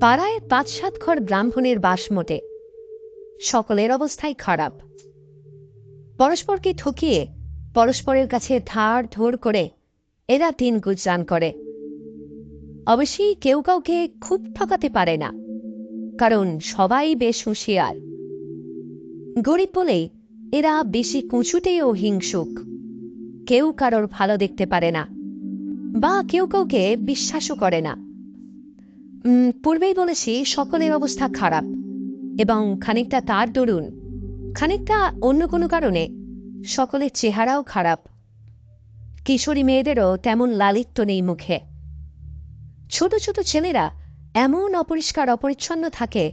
পাড়ায় ৫-৭ ঘর ব্রাহ্মণের বাস মোটে। সকলের অবস্থাই খারাপ। পরস্পরকে ঠকিয়ে পরস্পরের কাছে ধার ধোর করে এরা দিন গুজরান করে। অবশ্যই কেউ কাউকে খুব ঠকাতে পারে না, কারণ সবাই বেশ হুঁশিয়ার। গরিব বলেই এরা বেশি কুঁচুটে ও হিংসুক। কেউ কারোর ভালো দেখতে পারে না, বা কেউ কাউকে বিশ্বাসও করে না। পূর্বেই বলেছি সকলের অবস্থা খারাপ, এবং খানিকটা তার দরুন, খানিকটা অন্য কোনো কারণে সকলের চেহারাও খারাপ। কিশোরী মেয়েদেরও তেমন লালিত্য নেই মুখে। ছোট ছোট ছেলেরা এমন অপরিষ্কার অপরিচ্ছন্ন থাকে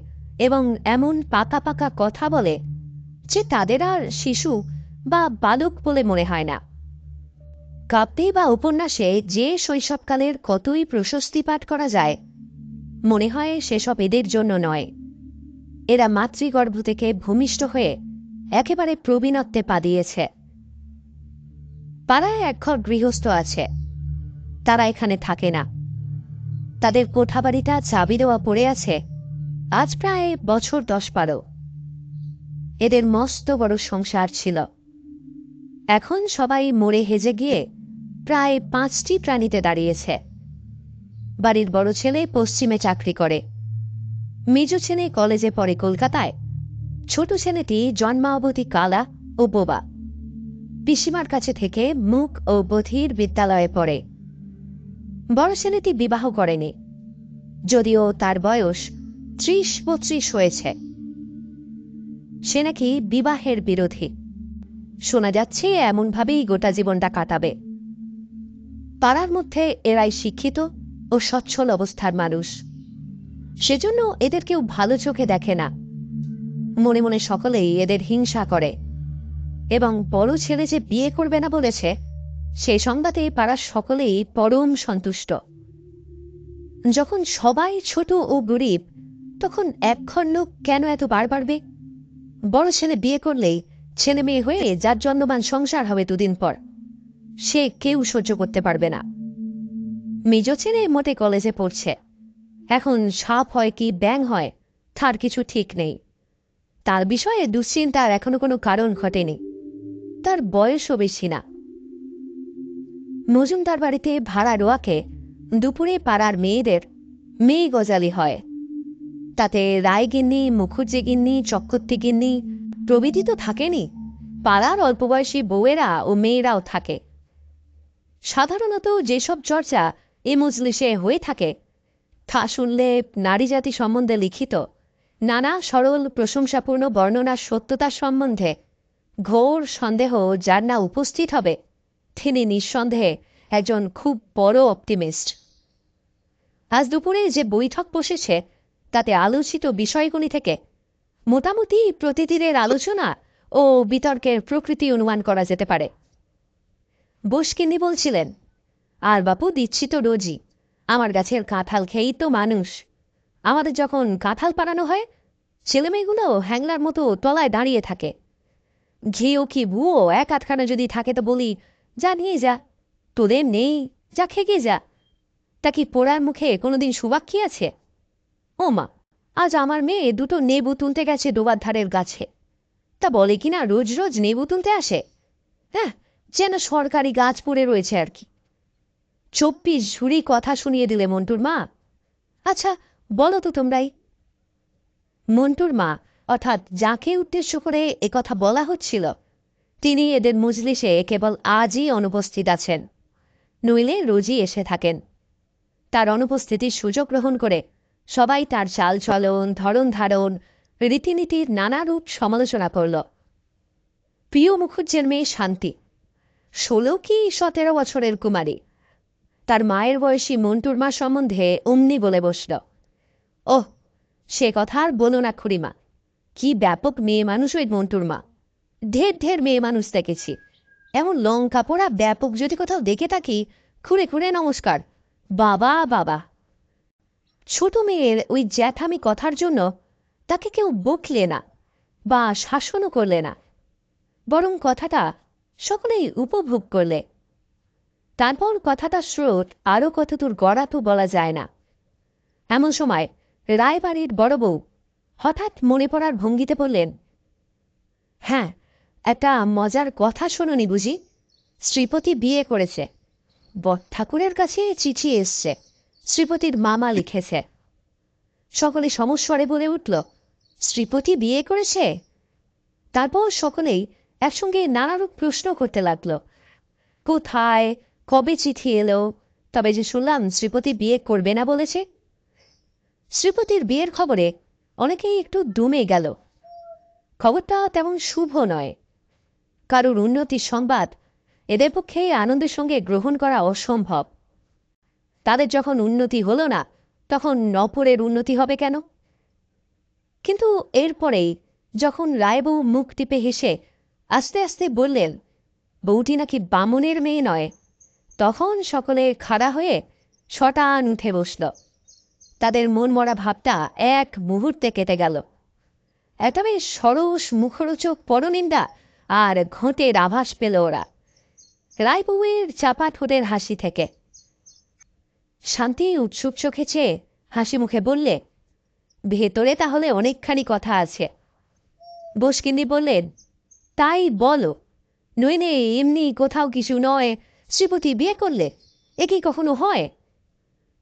এবং এমন পাকা পাকা কথা বলে যে তাদের আর শিশু বা বালক বলে মনে হয় না। কাব্যে বা উপন্যাসে যে শৈশবকালের কতই প্রশস্তি পাঠ করা যায়, মনে হয় সেসব এদের জন্য নয়। এরা মাতৃগর্ভ থেকে ভূমিষ্ঠ হয়ে একেবারে প্রবীণত্বে পা দিয়েছে। পাড়ায় একঘর গৃহস্থ আছে, তারা এখানে থাকে না। তাদের কোঠাবাড়িটা চাবি দেওয়া পড়ে আছে আজ প্রায় বছর 10-12। এদের মস্ত বড় সংসার ছিল, এখন সবাই মরে হেজে গিয়ে প্রায় 5টি প্রাণীতে দাঁড়িয়েছে। বাড়ির বড় ছেলে পশ্চিমে চাকরি করে, মেজ ছেলে কলেজে পড়ে কলকাতায়, ছোট ছেলেটি জন্মাবধি কালা ও বোবা, পিসিমার কাছে থেকে মুখ ও বধির বিদ্যালয়ে পড়ে। বড় ছেলেটি বিবাহ করেনি, যদিও তার বয়স 30-32 হয়েছে। সে নাকি বিবাহের বিরোধী। শোনা যাচ্ছে এমনভাবেই গোটা জীবনটা কাটাবে। পাড়ার মধ্যে এরাই শিক্ষিত ও সচ্ছল অবস্থার মানুষ, সেজন্য এদের কেউ ভালো চোখে দেখে না। মনে মনে সকলেই এদের হিংসা করে, এবং বড় ছেলে যে বিয়ে করবে না বলেছে সেই সংবাদে পাড়ার সকলেই পরম সন্তুষ্ট। যখন সবাই ছোট ও গরিব, তখন একঘর লোক কেন এত বার বাড়বে? বড় ছেলে বিয়ে করলেই ছেলে মেয়ে হয়ে যার জন্মমান সংসার হবে দুদিন পর, সে কেউ সহ্য করতে পারবে না। মেজ ছেলে মোটে কলেজে পড়ছে, এখন সাপ হয় কি ব্যাঙ হয় তার কিছু ঠিক নেই। তার বিষয়ে দুশ্চিন্তার এখনো কোনো কারণ ঘটেনি, তার বয়সও বেশি না। মজুমদার বাড়িতে ভাড়া রোয়াকে দুপুরে পাড়ার মেয়েদের মেয়ে গজালি হয়। তাতে রায়গিন্নি, মুখুজ্জেগিন্নি, চক্রবর্তীগিন্নি প্রভৃতি তো থাকেনি, পাড়ার অল্প বয়সী বউয়েরা ও মেয়েরাও থাকে। সাধারণত যেসব চর্চা এ মজলিসে হয়ে থাকে তা শুনলে নারী জাতি সম্বন্ধে লিখিত নানা সরল প্রশংসাপূর্ণ বর্ণনার সত্যতার সম্বন্ধে ঘোর সন্দেহ যার না উপস্থিত হবে, তিনি নিঃসন্দেহে একজন খুব বড় অপটিমিস্ট। আজ দুপুরে যে বৈঠক বসেছে তাতে আলোচিত বিষয়গুলি থেকে মোটামুটি প্রতিদিনের আলোচনা ও বিতর্কের প্রকৃতি অনুমান করা যেতে পারে। বসকিন্নি বলছিলেন, আর বাপু দিচ্ছি তো রোজই, আমার গাছের কাঁঠাল খেয়েই তো মানুষ। আমাদের যখন কাঁঠাল পাড়ানো হয় ছেলেমেয়েগুলো হ্যাংলার মতো তলায় দাঁড়িয়ে থাকে। ঘিও কি বুয়ো এক আধখানা যদি থাকে তো বলি, যা নিয়ে যা, তোদের নেই, যা খেগে যা। তা কি পোড়ার মুখে কোনোদিন সুবাক কি আছে? ও মা, আজ আমার মেয়ে দুটো নেবু তুলতে গেছে ডোবার ধারের গাছে। তা বলে কিনা রোজ রোজ নেবু তুলতে আসে? হ্যাঁ, যেন সরকারি গাছ পড়ে রয়েছে আর কি। 24 ঝুড়ি কথা শুনিয়ে দিলে মন্টুর মা। আচ্ছা বলো তো তোমরাই। মন্টুর মা, অর্থাৎ যাকে উদ্দেশ্য করে একথা বলা হচ্ছিল, তিনি এদের মজলিসে কেবল আজই অনুপস্থিত আছেন, নইলে রোজই এসে থাকেন। তার অনুপস্থিতির সুযোগ গ্রহণ করে সবাই তার চাল চলন, ধরন ধারণ, রীতিনীতির নানা রূপ সমালোচনা করল। প্রিয় মুখুজ্জের মেয়ে শান্তি 16 কি 17 বছরের কুমারী, তার মায়ের বয়সী মন্টুর মা সম্বন্ধে অমনি বলে বসল, ওহ, সে কথা আর বলো না খুড়িমা, কি ব্যাপক মেয়ে মানুষ ওই মন্টুর মা। ঢের ঢের মেয়ে মানুষ দেখেছি, এমন লঙ্কা পোড়া ব্যাপক যদি কোথাও দেখে থাকি খুঁড়ে খুঁড়ে নমস্কার, বাবা বাবা। ছোট মেয়ের ওই জ্যাঠামি কথার জন্য তাকে কেউ বকলে না বা শাসনও করলে না, বরং কথাটা সকলেই উপভোগ করলে। তারপর কথাটা স্রোত আরও কতদূর গড়াতো বলা যায় না। এমন সময় রায়বাড়ির বড় বউ হঠাৎ মনে পড়ার ভঙ্গিতে বললেন, হ্যাঁ, একটা মজার কথা শোনোনি বুঝি? শ্রীপতি বিয়ে করেছে। বটঠাকুরের কাছে চিঠি এসছে, শ্রীপতির মামা লিখেছে। সকলে সমস্বরে বলে উঠল, শ্রীপতি বিয়ে করেছে? তারপর সকলেই একসঙ্গে নানারূপ প্রশ্ন করতে লাগলো, কোথায়, কবে চিঠি এলো? তবে যে শুনলাম শ্রীপতি বিয়ে করবে না বলেছে। শ্রীপতির বিয়ের খবরে অনেকেই একটু দমে গেল। খবরটা তেমন শুভ নয়। কারোর উন্নতির সংবাদ এদের পক্ষে আনন্দের সঙ্গে গ্রহণ করা অসম্ভব। তাদের যখন উন্নতি হলো না, তখন নপরের উন্নতি হবে কেন? কিন্তু এরপরেই যখন রায়বউ মুখ টিপে হেসে আস্তে আস্তে বললেন, বউটি নাকি বামুনের মেয়ে নয়, তখন সকলে খাড়া হয়ে শটান উঠে বসল। তাদের মনমরা ভাবটা এক মুহূর্তে কেটে গেল। একটা বেশ সরস মুখরোচক পরনিন্দা আর ঘোঁটের আভাস পেল ওরা রায়বউয়ের চাপা ঠোঁটের হাসি থেকে। শান্তি উৎসুক চোখে চেয়ে হাসি মুখে বললে, ভেতরে তাহলে অনেকখানি কথা আছে। বসকিন্দি বললেন, তাই বলো, নইলে এমনি কোথাও কিছু নয়, শ্রীপতি বিয়ে করলে এ কি কখনো হয়?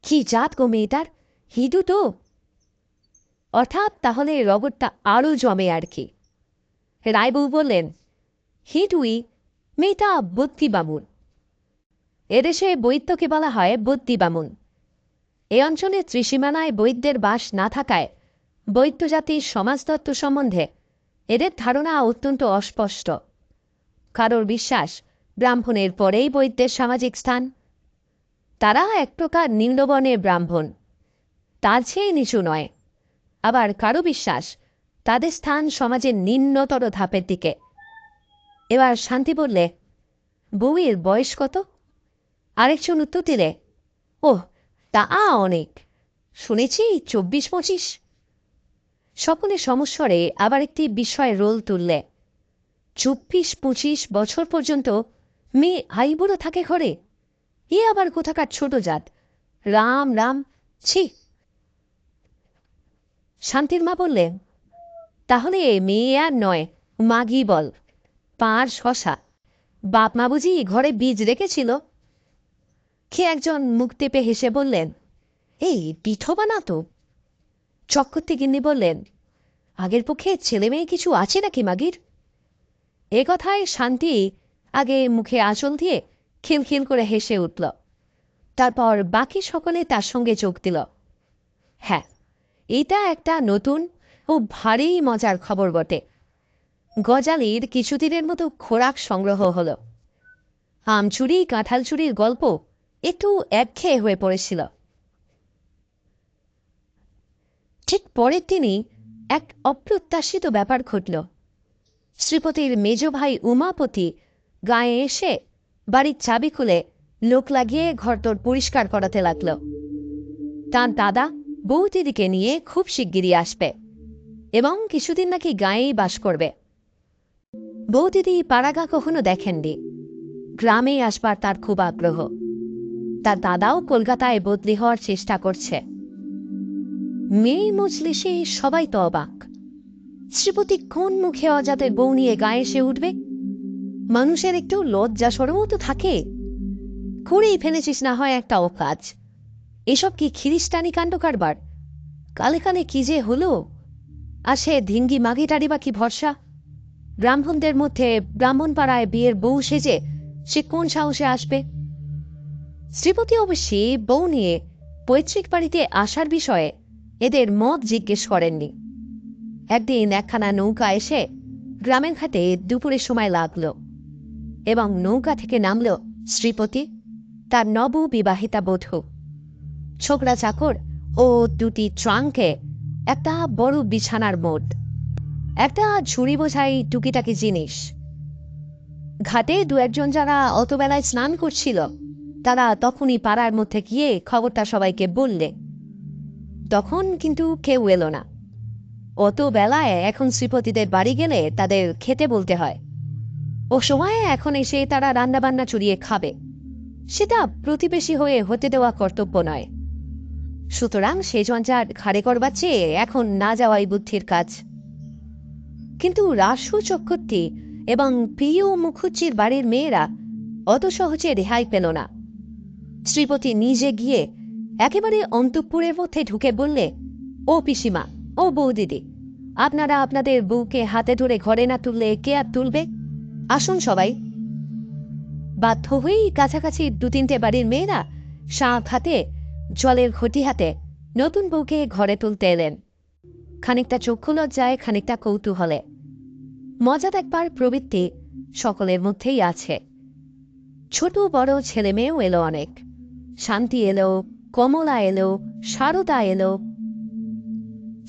কি জাত গো মেয়েটার, হিদু তো। অর্থাৎ তাহলে রগরটা আরও জমে আর কি। রায়বউ বললেন, হিদুই, মেয়েটা বদ্যি বামুন। এদেশে বৈদ্যকে বলা হয় বদ্যি বামুন। এ অঞ্চলে ত্রিসীমানায় বৈদ্যের বাস না থাকায় বৈদ্য জাতির সমাজতত্ত্ব সম্বন্ধে এদের ধারণা অত্যন্ত অস্পষ্ট। কারোর বিশ্বাস ব্রাহ্মণের পরেই বৈদ্যের সামাজিক স্থান। তারা এক প্রকার নিম্নবর্ণের ব্রাহ্মণ, তার চেয়ে নিচু নয়। আবার কারো বিশ্বাস তাদের স্থান সমাজের নিম্নতর ধাপের দিকে। এবার শান্তি বললে, বউয়ের বয়স কত? আরেকজন উত্তর দিলে, ওহ, তা অনেক, শুনেছি 24-25। সকলে সমস্বরে আবার একটি বিষয় রোল তুললে, 24-25 বছর পর্যন্ত মেয়ে হাইবুড়ো থাকে ঘরে? এ আবার কোথাকার ছোট জাত? রাম রাম, ছি। শান্তির মা বললে, তাহলে মেয়ে আর নয়, মাগি বল, পাঁড় শশা। বাপ মা বুঝি ঘরে বীজ রেখেছিল? কে একজন মুখ টেপে হেসে বললেন, এই পিঠো বানাতো। চক্রবর্তী গিন্নি বললেন, আগের পক্ষে ছেলে মেয়ে কিছু আছে নাকি মাগির? এ কথায় শান্তি আগে মুখে আঁচল দিয়ে খিলখিল করে হেসে উঠল। তারপর বাকি সকলে তার সঙ্গে যোগ দিল। হ্যাঁ, এটা একটা নতুন ও ভারী মজার খবর বটে। গজালির কিছুদিনের মতো খোরাক সংগ্রহ হল। আমচুরি কাঁঠাল চুরির গল্প একটু একঘেয়ে হয়ে পড়েছিল। ঠিক পরের দিনই এক অপ্রত্যাশিত ব্যাপার ঘটল। শ্রীপতির মেজ ভাই উমাপতি গায়ে এসে বাড়ির চাবি খুলে লোক লাগিয়ে ঘরদোর পরিষ্কার করাতে লাগল। তার দাদা বউদিদিকে নিয়ে খুব শিগগিরই আসবে এবং কিছুদিন নাকি গায়েই বাস করবে। বউদিদি পাড়াগা কখনো দেখেননি, গ্রামে আসবার তার খুব আগ্রহ। তার দাদাও কলকাতায় বদলি হওয়ার চেষ্টা করছে। মেয়ে মজলিসে সবাই তো অবাক। শ্রীপতি কোন মুখে অজাতের বউ নিয়ে গায়ে এসে উঠবে? মানুষের একটু লজ্জা সরমও তো থাকে। করেই ফেলেছিস না হয় একটা অকাজ। এসব কি খিরিস্টানি কাণ্ড কারবার? কালে কালে কি যে হলো। আর সে ধিঙ্গি মাগিটারি বা কি ভরসা? ব্রাহ্মণদের মধ্যে ব্রাহ্মণ পাড়ায় বিয়ের বউ সেজে সে কোন সাহসে আসবে? শ্রীপতি অবশ্যই বউ নিয়ে পৈতৃক বাড়িতে আসার বিষয়ে এদের মত জিজ্ঞেস করেননি। একদিন একখানা নৌকা এসে গ্রামের ঘাটে দুপুরের সময় লাগল এবং নৌকা থেকে নামল শ্রীপতি, তার নববিবাহিতা বধূ, ছোকরা চাকর ও দুটি ট্রাঙ্কে একটা বড় বিছানার মোট, একটা ঝুড়ি বোঝাই টুকিটাকি জিনিস। ঘাটে দু একজন যারা অতবেলায় স্নান করছিল তারা তখনই পাড়ার মধ্যে গিয়ে খবরটা সবাইকে বললে। তখন কিন্তু কেউ এলো না। অত বেলায় এখন শ্রীপতিদের বাড়ি গেলে তাদের খেতে বলতে হয়। ও সময় এখন এসে তারা রান্নাবান্না চড়িয়ে খাবে, সেটা প্রতিবেশী হয়ে হতে দেওয়া কর্তব্য নয়। সুতরাং সে ঝঞ্ঝাট ঘাড়ে করবার চেয়ে এখন না যাওয়াই বুদ্ধির কাজ। কিন্তু রাসু চক্রবর্তী এবং প্রিয় মুখুজ্জির বাড়ির মেয়েরা অত সহজে রেহাই পেল না। শ্রীপতি নিজে গিয়ে একেবারে অন্তঃপুরের মধ্যে ঢুকে বললে, ও পিসিমা, ও বৌদিদি, আপনারা আপনাদের বউকে হাতে ধরে ঘরে না তুললে কে আর তুলবে? আসুন সবাই। বাধ্য হয়েই কাছাকাছি 2-3টে বাড়ির মেয়েরা শাঁখ হাতে, জলের ঘটি হাতে নতুন বউকে ঘরে তুলতে এলেন, খানিকটা চক্ষু লজ্জায়, খানিকটা কৌতূহলে। মজা দেখবার প্রবৃত্তি সকলের মধ্যেই আছে। ছোট বড় ছেলে মেয়েও এলো অনেক। শান্তি এলো, কমলা এলো, সারদা এলো।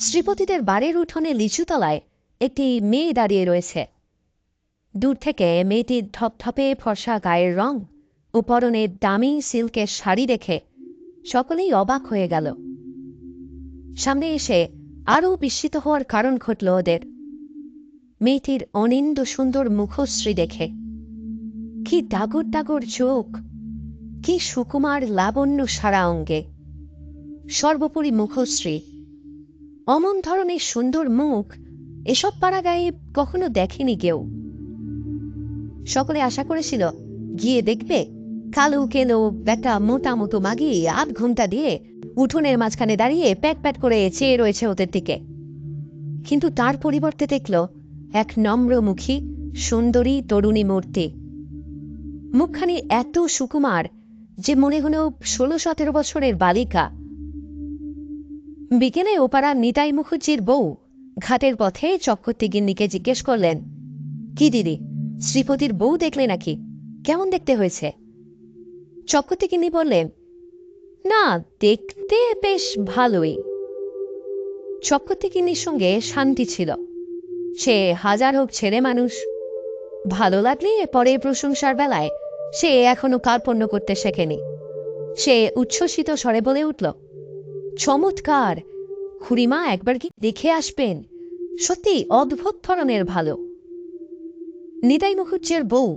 শ্রীপতিদের বাড়ির উঠোনে লিচুতলায় একটি মেয়ে দাঁড়িয়ে রয়েছে। দূর থেকে মেয়েটির ধপধপে ফর্সা গায়ের রং ও পরনে দামি সিল্কের শাড়ি দেখে সকলেই অবাক হয়ে গেল। সামনে এসে আরও বিস্মিত হওয়ার কারণ ঘটল ওদের। মেয়েটির অনিন্দ সুন্দর মুখশ্রী দেখে। কি ডাগর ডাগর চোখ, কি সুকুমার লাবণ্য সারা অঙ্গে, সর্বোপরি মুখশ্রী। অমন ধরনের সুন্দর মুখ এসব পাড়া গায়ে কখনো দেখেনি কেউ। সকলে আশা করেছিল গিয়ে দেখবে কালো কেলো একটা মোটা মতো মাগি 8 ঘন্টা দিয়ে উঠোনের মাঝখানে দাঁড়িয়ে প্যাট প্যাট করে চেয়ে রয়েছে ওদের দিকে। কিন্তু তার পরিবর্তে দেখল এক নম্রমুখী সুন্দরী তরুণী মূর্তি। মুখখানি এত সুকুমার যে মনে হলো 16-17 বছরের বালিকা। বিকেলে ওপাড়ার নিতাই মুখুজ্জির বউ ঘাটের পথে চক্রবর্তী গিন্নিকে জিজ্ঞেস করলেন, কি দিদি, শ্রীপতির বউ দেখলে নাকি? কেমন দেখতে হয়েছে? চক্রবর্তী গিন্নি বললেন, না, দেখতে বেশ ভালোই। চক্রবর্তী গিন্নির সঙ্গে শান্তি ছিল। সে হাজার হোক ছেলে মানুষ, ভালো লাগলে পরে প্রশংসার বেলায় সে এখনো কার্পণ্য করতে শেখেনি। সে উচ্ছ্বসিত স্বরে বলে উঠল, চমৎকার, খুড়িমা একবার কি দেখে আসবেন, সত্যি অদ্ভুত ধরনের ভালো। নিতাই মুখুজ্জের বউ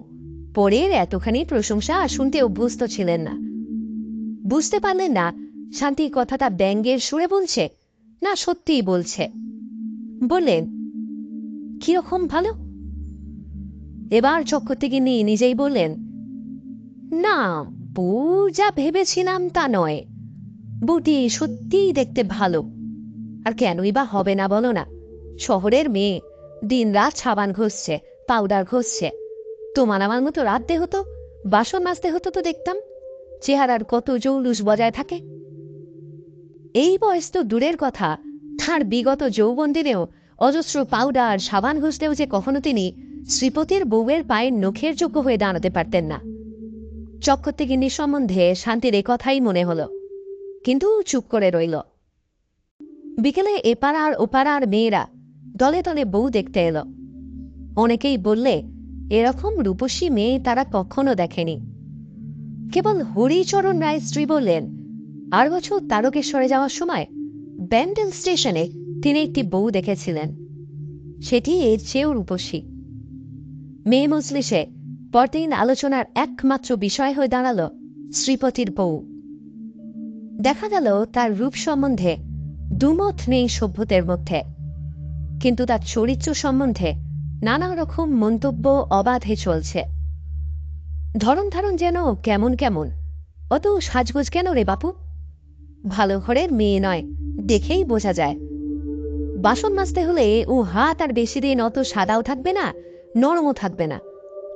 পরের এতখানি প্রশংসা শুনতে অভ্যস্ত ছিলেন না। বুঝতে পারলেন না শান্তি কথাটা ব্যঙ্গের সুরে বলছে না সত্যিই বলছে। বললেন, কিরকম ভালো? এবার চক্রবর্তী গিন্নি নিজেই বললেন, না, বউ যা ভেবেছিলাম তা নয়, বউটি সত্যিই দেখতে ভালো। আর কেনই বা হবে না বলো না? শহরের মেয়ে, দিন রাত সাবান ঘষছে, পাউডার ঘষছে। তোমার আমার মতো রাঁধতে হতো, বাসন মাজতে হতো তো দেখতাম। চেহারার কত জৌলুস বজায় থাকে। এই বয়স তো দূরের কথা, তাঁর বিগত যৌবন দিনেও অজস্র পাউডার সাবান ঘষলেও যে কখনো তিনি শ্রীপতির বউয়ের পায়ের নখের যোগ্য হয়ে দাঁড়াতে পারতেন না। চক্রবর্তী গিন্নির সম্বন্ধে শান্তির এ কথাই মনে হল, কিন্তু চুপ করে রইল। বিকেলে এপাড়ার ওপাড়ার মেয়েরা দলে দলে বউ দেখতে এলো। অনেকেই বললে এরকম রূপসী মেয়ে তারা কখনো দেখেনি। কেবল হরিচরণ রায় স্ত্রী বললেন, আর বছর তারকেশ্বরে যাওয়ার সময় ব্যান্ডেল স্টেশনে তিনি একটি বউ দেখেছিলেন, সেটি এর চেয়েও রূপসী। মেয়ে মজলিসে পরদিন আলোচনার একমাত্র বিষয় হয়ে দাঁড়াল শ্রীপতির বউ। দেখা গেল তার রূপ সম্বন্ধে দুমত নেই সভ্যদের মধ্যে, কিন্তু তার চরিত্র সম্বন্ধে নানা রকম মন্তব্য অবাধে চলছে। ধরন ধারণ যেন কেমন কেমন। অত সাজগোজ কেন রে বাপু? ভালো ঘরের মেয়ে নয়, দেখেই বোঝা যায়। বাসন মাজতে হলে ও হাত আর বেশি দিন অত সাদাও থাকবে না, নরমও থাকবে না,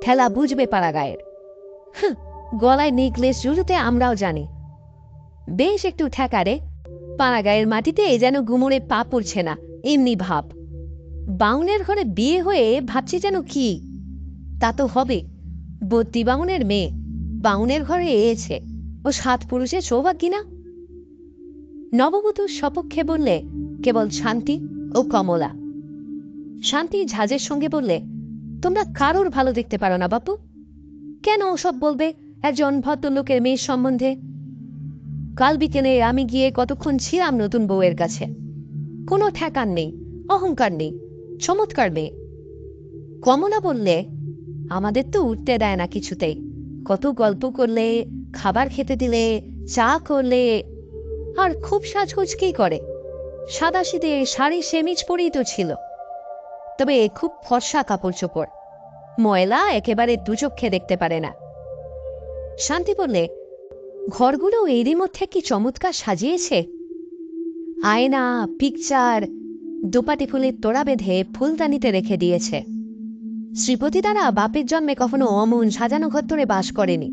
ঠেলা বুঝবে পাড়া গায়ের। গলায় নেকলেস জুড়োতে আমরাও জানি। বেশ একটু ঠেকারে, পাড়া গায়ের মাটিতে যেন গুমরে পা পড়ছে না, এমনি ভাব। বাউনের ঘরে বিয়ে হয়ে ভাবছি যেন কি, তা তো হবে, বদ্যি বামুনের মেয়ে বাউনের ঘরে এসেছে, ও 7 পুরুষের সৌভাগ্যী না? নববধূর সপক্ষে বললে কেবল শান্তি ও কমলা। শান্তি ঝাঁজের সঙ্গে বললে, তোমরা কারোর ভালো দেখতে পারো না বাপু? কেন ওসব বলবে একজন ভদ্রলোকের মেয়ের সম্বন্ধে? কাল বিকেলে আমি গিয়ে কতক্ষণ ছিলাম নতুন বউয়ের কাছে। কোনো ঠেকান নেই, অহংকার নেই, চমৎকার মেয়ে। কমলা বললে, আমাদের তো উঠতে দেয় না কিছুতেই, কত গল্প করলে, খাবার খেতে দিলে, চা করলে, আর খুব সাজগোজ কি করে, সাদাসিধে শাড়ি সেমিজ পরেই তো ছিল, তবে খুব ফর্সা কাপড় চোপড়, ময়লা একেবারে দুচক্ষে দেখতে পারে না। শান্তি বললে, ঘরগুলো এরই মধ্যে কি চমৎকার সাজিয়েছে, আয়না, পিকচার, দোপাটি ফুলের তোড়া বেঁধে ফুলদানিতে রেখে দিয়েছে। শ্রীপতি দ্বারা বাপের জন্মে কখনো অমন সাজানো ঘত্তরে বাস করেনি।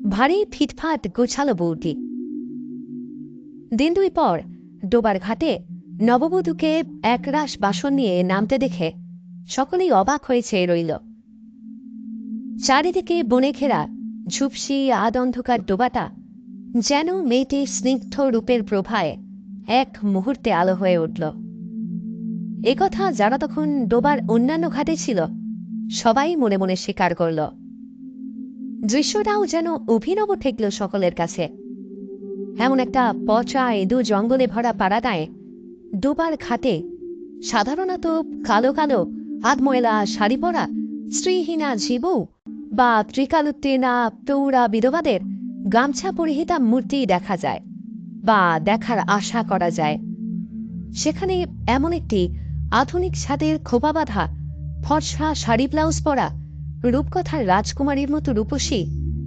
ভারী ফিটফাট গোছালো বউটি। দিন দুই পর ডোবার ঘাটে নববধূকে একরাশ বাসন নিয়ে নামতে দেখে সকলেই অবাক হয়ে চেয়ে রইল। চারিদিকে বনে ঘেরা ঝুপসি আদ অন্ধকার ডোবাটা যেন মেয়েটির স্নিগ্ধ রূপের প্রভায় এক মুহূর্তে আলো হয়ে উঠল। একথা যারা তখন ডোবার অন্যান্য ঘাটে ছিল সবাই মনে মনে স্বীকার করল। দৃশ্যটাও যেন অভিনব ঠেকল সকলের কাছে। এমন একটা পচা এদু জঙ্গলে ভরা পাড়াটায় ডোবার ঘাটে সাধারণত কালো কালো আধময়লা শাড়ি পরা স্ত্রীহীনা জীবু বা ত্রিকালোত্তীর্ণা প্রৌঢ়া বিধবাদের গামছা পরিহিতা মূর্তি দেখা যায় বা দেখার আশা করা যায়। সেখানে এমন একটি আধুনিক ছাদের খোপা বাঁধা ফর্সা শাড়ি ব্লাউজ পরা রূপকথার রাজকুমারীর মতো রূপসী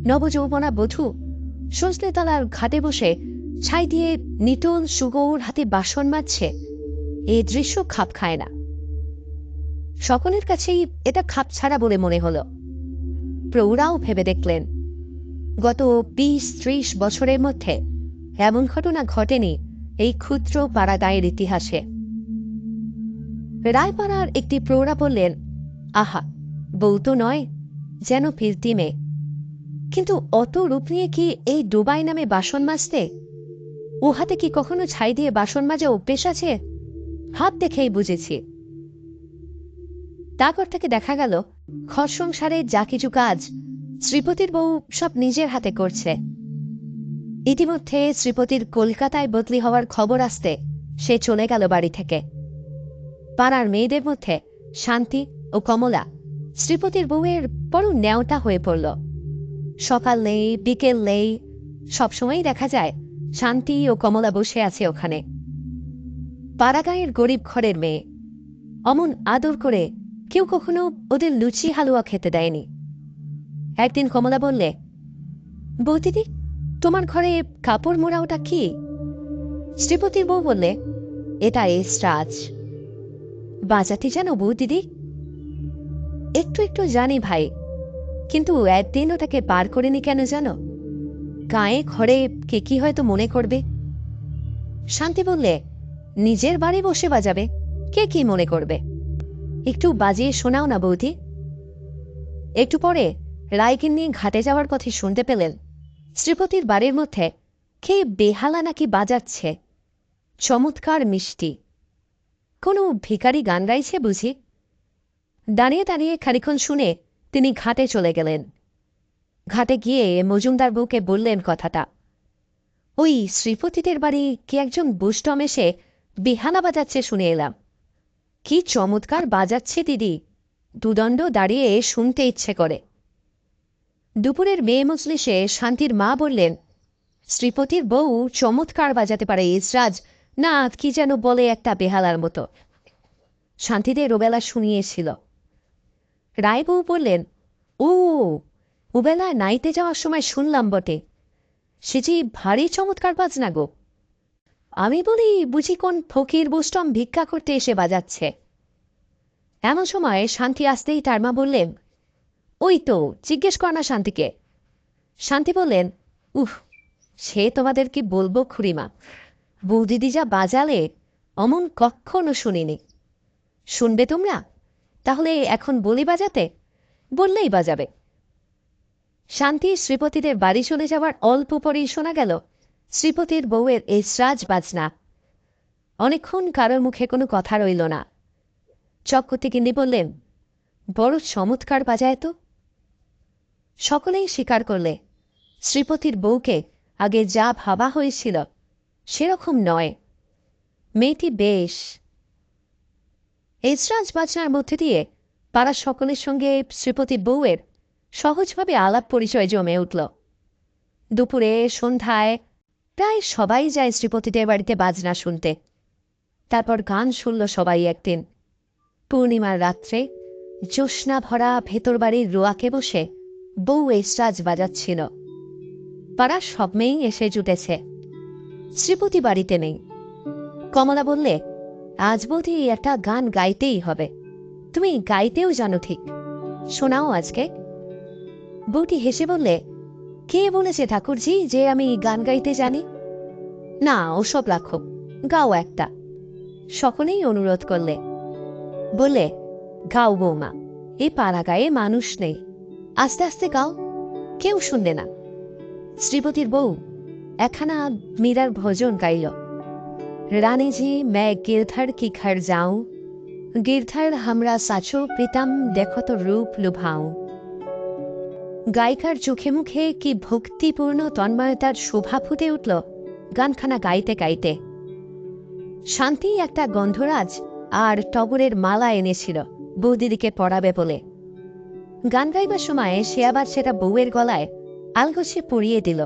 নবযৌবনা বধূ সজনেতলার ঘাটে বসে ছাই দিয়ে নিটোল সুগৌর হাতে বাসন মাজছে, এই দৃশ্য খাপ খায় না। সকলের কাছেই এটা খাপ ছাড়া বলে মনে হল। প্রৌঢ়াও ভেবে দেখলেন, গত ২০-৩০ বছরের মধ্যে এমন ঘটনা ঘটেনি এই ক্ষুদ্র পাড়াগাঁয়ের ইতিহাসে। রায়পাড়ার একটি প্রৌঢ়া বললেন, আহা, বউ তো নয়, যেন ফিরতি মেয়ে, কিন্তু অত রূপ নিয়ে কি এই ডোবাই নামে বাসন মাজতে? ও হাতে কি কখনো ছাই দিয়ে বাসন মাজা অভ্যেস আছে? হাত দেখেই বুঝেছি। তারপর থেকে দেখা গেল ঘর সংসারের যা কিছু কাজ শ্রীপতির বউ সব নিজের হাতে করছে। ইতিমধ্যে শ্রীপতির কলকাতায় বদলি হওয়ার খবর আসতে সে চলে গেল বাড়ি থেকে। পাড়ার মেয়েদের মধ্যে শান্তি ও কমলা শ্রীপতির বউয়ের বড় ন্যাওটা হয়ে পড়ল। সকাল নেই, বিকেল নেই, সবসময়ই দেখা যায় শান্তি ও কমলা বসে আছে ওখানে। পাড়াগাঁয়ের গরিব ঘরের মেয়ে, অমন আদর করে কেউ কখনো ওদের লুচি হালুয়া খেতে দেয়নি। একদিন কমলা বললে, বৌদিদি, তোমার ঘরে কাপড় মোড়া ওটা কি? শ্রীপতির বউ বললে, এটা এসরাজ। বাজাতে জানো বৌদিদি? একটু একটু জানি ভাই, কিন্তু একদিন ওটাকে পার করেনি কেন জানো? গায়ে ঘরে কে কি হয়তো মনে করবে। শান্তি বললে, নিজের বাড়ি বসে বাজাবে, কে কি মনে করবে? একটু বাজিয়ে শোনাও না বৌদি। একটু পরে রায়গিন্নি ঘাটে যাওয়ার পথে শুনতে পেলেন শ্রীপতির বাড়ির মধ্যে কে বেহালা নাকি বাজাচ্ছে চমৎকার মিষ্টি। কোনো ভিখারি গান গাইছে বুঝি। দাঁড়িয়ে দাঁড়িয়ে খানিক্ষণ শুনে তিনি ঘাটে চলে গেলেন। ঘাটে গিয়ে মজুমদার বউকে বললেন কথাটা। ওই শ্রীপতিদের বাড়ি কি একজন বুষ্টম এসে বেহালা বাজাচ্ছে শুনে এলাম। কি চমৎকার বাজাচ্ছে দিদি, দুদণ্ড দাঁড়িয়ে শুনতে ইচ্ছে করে। দুপুরের মেয়ে মজলিসে শান্তির মা বললেন, শ্রীপতির বউ চমৎকার বাজাতে পারে ইসরাজ না কি যেন বলে একটা বেহালার মতো। শান্তিদের ওবেলা শুনিয়েছিল। রায়বউ বললেন, ও ওবেলায় নাইতে যাওয়ার সময় শুনলাম বটে, সে যে ভারী চমৎকার বাজনা গো। আমি বলি, বুঝি কোন ফকির বুষ্টম ভিক্ষা করতে এসে বাজাচ্ছে। এমন সময় শান্তি আসতেই তার মা বললেন, ওই তো, জিজ্ঞেস কর না শান্তিকে। শান্তি বললেন, উহ, সে তোমাদের কি বলবো খুড়িমা, বৌদিদি যা বাজালে অমন কখনো শুনিনি। শুনবে তোমরা? তাহলে এখন বলি বাজাতে? বললেই বাজাবে। শান্তি শ্রীপতিদের বাড়ি চলে যাওয়ার অল্প পরেই শোনা গেল শ্রীপতির বউয়ের এসরাজ বাজনা। অনেকক্ষণ কারোর মুখে কোনো কথা রইল না। চক্রবর্তীগিন্নি বললেন, বড় চমৎকার বাজায় তো। সকলেই স্বীকার করলে শ্রীপতির বউকে আগে যা ভাবা হয়েছিল সেরকম নয়, মেয়েটি বেশ। এসরাজ বাজনার মধ্যে দিয়ে পাড়ার সকলের সঙ্গে শ্রীপতির বউয়ের সহজভাবে আলাপ পরিচয় জমে উঠল। দুপুরে সন্ধ্যায় প্রায় সবাই যায় শ্রীপতিদের বাড়িতে বাজনা শুনতে। তারপর গান শুনল সবাই একদিন। পূর্ণিমার রাত্রে জ্যোৎস্না ভরা ভেতর বাড়ির রোয়াকে বসে বউ এস্ট্রাজ বাজাচ্ছিল। পাড়ার সব মেয়েই এসে জুটেছে। শ্রীপতি বাড়িতে নেই। কমলা বললে, আজ বোধি একটা গান গাইতেই হবে। তুমি গাইতেও জানো ঠিক, শোনাও আজকে। বউটি হেসে বললে, কে বলেছে ঠাকুরজি যে আমি গান গাইতে জানি? না, ওসব রাখো, গাও একটা। সকলেই অনুরোধ করলে। বললে, গাও বৌমা, এই পাড়া গায়ে মানুষ নেই, আস্তে আস্তে গাও, কেউ শুনলে না। শ্রীপতির বউ একখানা মীরার ভজন গাইল। রানীজি मैं गिरधर की घर जाऊं, गिरधर हमरा साचो प्रीतम देखो तो रूप लुभाऊं। গায়িকার চোখে মুখে কি ভক্তিপূর্ণ তন্ময়তার শোভা ফুটে উঠল গানখানা গাইতে গাইতে। শান্তি একটা গন্ধরাজ আর টগরের মালা এনেছিল বৌদিদিকে পড়াবে বলে। গান গাইবার সময় সে আবার সেটা বউয়ের গলায় আলগোছে পরিয়ে দিল।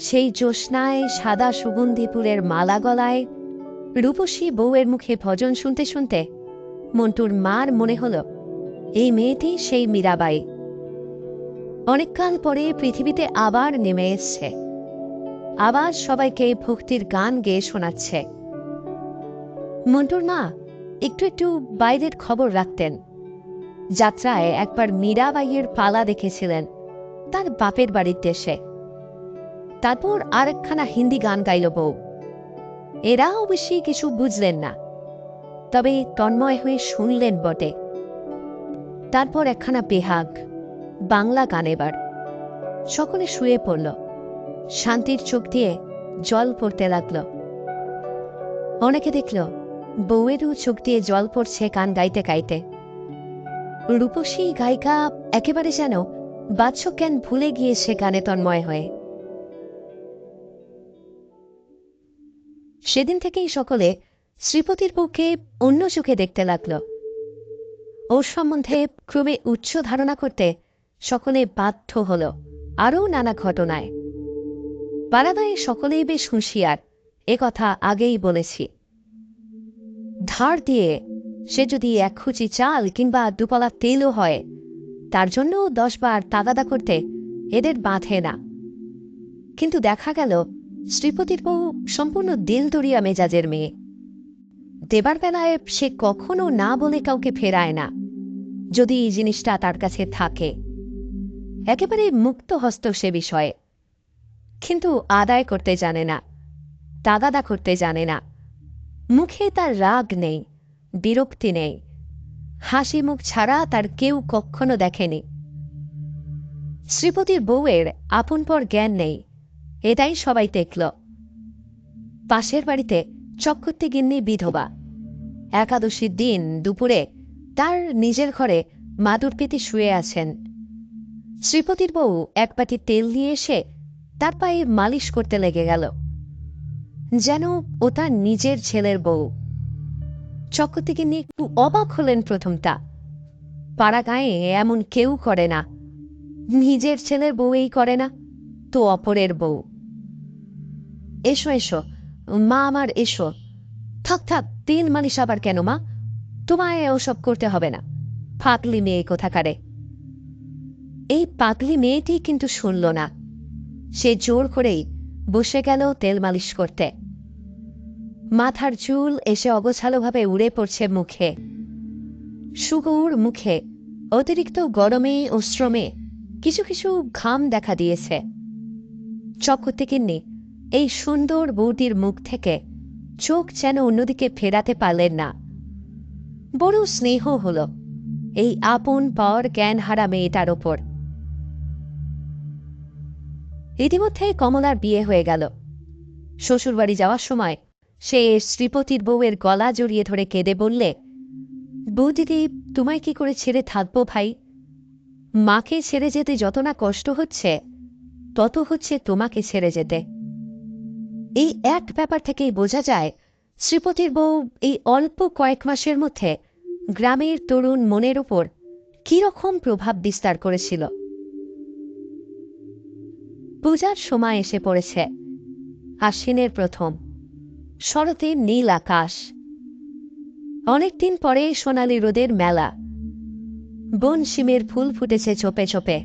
সেই জ্যোৎস্নায় সাদা সুগন্ধি ফুলের মালা গলায় রূপসী বউয়ের মুখে ভজন শুনতে শুনতে মন্টুর মার মনে হল এই মেয়েটি সেই মীরাবাই, অনেককাল পরে পৃথিবীতে আবার নেমে এসছে, আবার সবাইকে ভক্তির গান গেয়ে শোনাচ্ছে। মন্টুর মা একটু একটু বাইরের খবর রাখতেন। যাত্রায় একবার মীরাবাইয়ের পালা দেখেছিলেন তার বাপের বাড়ির দেশে। তারপর আরেকখানা হিন্দি গান গাইল বউ। এরা অবশ্যই কিছু বুঝলেন না, তবে তন্ময় হয়ে শুনলেন বটে। তারপর একখানা বেহাগ বাংলা গান। এবার সকলে শুয়ে পড়ল। শান্তির চোখ দিয়ে জল পড়তে লাগল। অনেকে দেখল বউয়েরও চোখ দিয়ে জল পড়ছে গান গাইতে গাইতে। রূপসী গায়িকা একেবারে যেন বাচ্চক জ্ঞান ভুলে গিয়েছে গানে তন্ময় হয়ে। সেদিন থেকেই সকলে শ্রীপতির বউকে অন্য চোখে দেখতে লাগল। ওর সম্বন্ধে ক্রমে উচ্চ ধারণা করতে সকলে বাধ্য হল আরও নানা ঘটনায়। পাড়াগাঁয়ে সকলেই বেশ হুঁশিয়ার, কথা আগেই বলেছি। ধার দিয়ে সে যদি এক খুচি চাল কিংবা দুপলা তেলও হয়, তার জন্য 10 বার তাগাদা করতে এদের বাঁধে না। কিন্তু দেখা গেল শ্রীপতির বউ সম্পূর্ণ দিলদরিয়া মেজাজের মেয়ে। দেবার বেলায় সে কখনো না বলে কাউকে ফেরায় না, যদি এই জিনিসটা তার কাছে থাকে। একেবারে মুক্ত হস্ত সে বিষয়ে। কিন্তু আদায় করতে জানে না, তাগাদা করতে জানে না। মুখে তার রাগ নেই, বিরক্তি নেই, হাসি মুখ ছাড়া তার কেউ কখনো দেখেনি। শ্রীপতির বউয়ের আপনপর জ্ঞান নেই, এটাই সবাই দেখল। পাশের বাড়িতে চক্রবর্তী গিন্নি বিধবা। একাদশীর দিন দুপুরে তার নিজের ঘরে মাদুর পেতে শুয়ে আছেন। শ্রীপতির বউ এক বাটি তেল নিয়ে এসে তার পায়ে মালিশ করতে লেগে গেল, যেন ও তার নিজের ছেলের বউ। চক্রবর্তী গিন্নি একটু অবাক হলেন প্রথমটা। পাড়া গাঁয়ে এমন কেউ করে না, নিজের ছেলের বউ এই করে না তো অপরের বউ। এসো এসো মা আমার, এসো। থাক থাক, তেল মালিশ আবার কেন মা? তোমায় ওসব করতে হবে না, পাগলি মেয়ে কোথাকারে। এই পাগলি মেয়েটি কিন্তু শুনল না। সে জোর করেই বসে গেল তেল মালিশ করতে। মাথার চুল এসে অগোছালোভাবে উড়ে পড়ছে মুখে। সুগৌর মুখে অতিরিক্ত গরমে ও শ্রমে কিছু কিছু ঘাম দেখা দিয়েছে। চক্রবর্তী গিন্নি এই সুন্দর বউটির মুখ থেকে চোখ যেন অন্যদিকে ফেরাতে পারলেন না। বড় স্নেহ হল এই আপন পর জ্ঞানহারা মেয়েটার ওপর। ইতিমধ্যে কমলার বিয়ে হয়ে গেল। শ্বশুরবাড়ি যাওয়ার সময় সে শ্রীপতির বউয়ের গলা জড়িয়ে ধরে কেঁদে বললে, বৌদিদি, তোমায় কি করে ছেড়ে থাকবো ভাই? মাকে ছেড়ে যেতে যত না কষ্ট হচ্ছে, তত হচ্ছে তোমাকে ছেড়ে যেতে। এই এক ব্যাপার থেকেই বোঝা যায় শ্রীপতির বউ এই অল্প কয়েক মাসের মধ্যে গ্রামের তরুণ মনের ওপর কিরকম প্রভাব বিস্তার করেছিল। পূজার সময় এসে পড়েছে। আশ্বিনের প্রথম শরতের নীল আকাশ। অনেকদিন পরে সোনালি রোদের মেলা। বন শিমের ফুল ফুটেছে চোপে চোপে।